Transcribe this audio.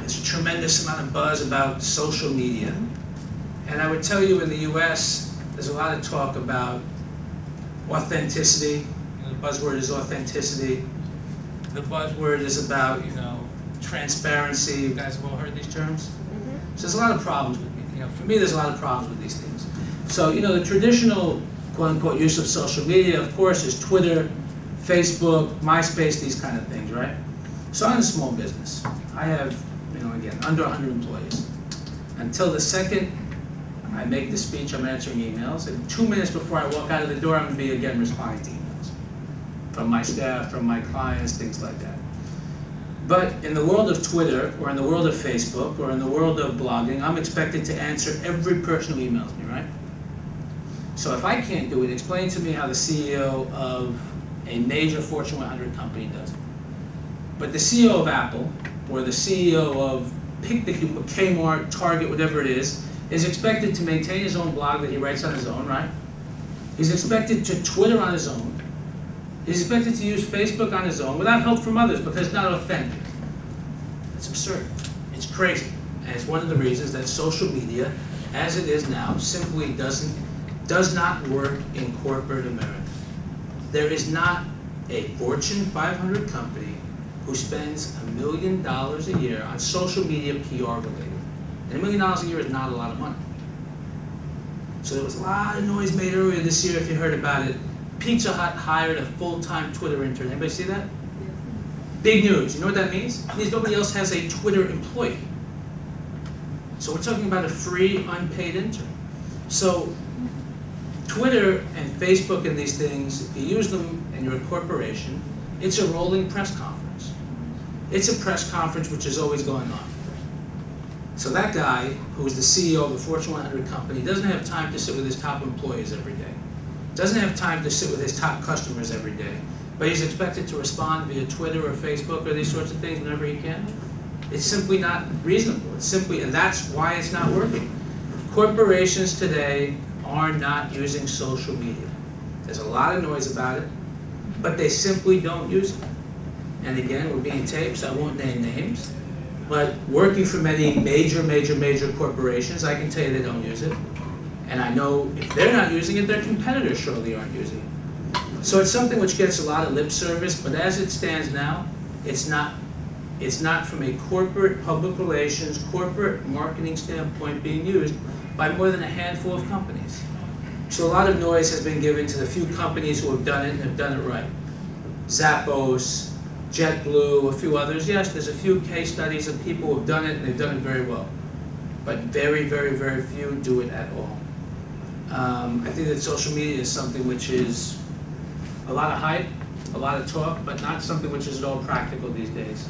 There's a tremendous amount of buzz about social media. And I would tell you in the US, there's a lot of talk about authenticity. The buzzword is authenticity. The buzzword is about, transparency. You guys have all heard these terms? Mm-hmm. So there's a lot of problems with for me, there's a lot of problems with these things. So, the traditional, quote-unquote, use of social media, of course, is Twitter, Facebook, MySpace, these kind of things, right? So I'm a small business. I have, again, under 100 employees. Until the second I make the speech, I'm answering emails, and 2 minutes before I walk out of the door, I'm going to be, again, responding to emails from my staff, from my clients, things like that. But in the world of Twitter, or in the world of Facebook, or in the world of blogging, I'm expected to answer every person who emails me, right? So if I can't do it, explain to me how the CEO of a major Fortune 100 company does it. But the CEO of Apple, or the CEO of, pick the Kmart, Target, whatever it is expected to maintain his own blog that he writes on his own, right? He's expected to Twitter on his own. He's expected to use Facebook on his own without help from others because it's not authentic. It's absurd. It's crazy. And it's one of the reasons that social media, as it is now, simply does not work in corporate America. There is not a Fortune 500 company who spends $1 million a year on social media PR related. And $1 million a year is not a lot of money. So there was a lot of noise made earlier this year, if you heard about it. Pizza Hut hired a full-time Twitter intern. Anybody see that? Big news. You know what that means? It means nobody else has a Twitter employee. So we're talking about a free, unpaid intern. So Twitter and Facebook and these things, if you use them and you're a corporation, it's a rolling press conference. It's a press conference which is always going on. So that guy, who is the CEO of a Fortune 100 company, doesn't have time to sit with his top employees every day. Doesn't have time to sit with his top customers every day. But he's expected to respond via Twitter or Facebook or these sorts of things whenever he can. It's simply not reasonable. It's simply, and that's why it's not working. Corporations today are not using social media. There's a lot of noise about it, but they simply don't use it. And again, we're being taped, so I won't name names. But working for many major corporations, I can tell you they don't use it. And I know if they're not using it, their competitors surely aren't using it. So it's something which gets a lot of lip service, but as it stands now, it's not from a corporate public relations, corporate marketing standpoint being used by more than a handful of companies. So a lot of noise has been given to the few companies who have done it and have done it right. Zappos, JetBlue, a few others. Yes, there's a few case studies of people who have done it and they've done it very well. But very few do it at all. I think that social media is something which is a lot of hype, a lot of talk, but not something which is at all practical these days.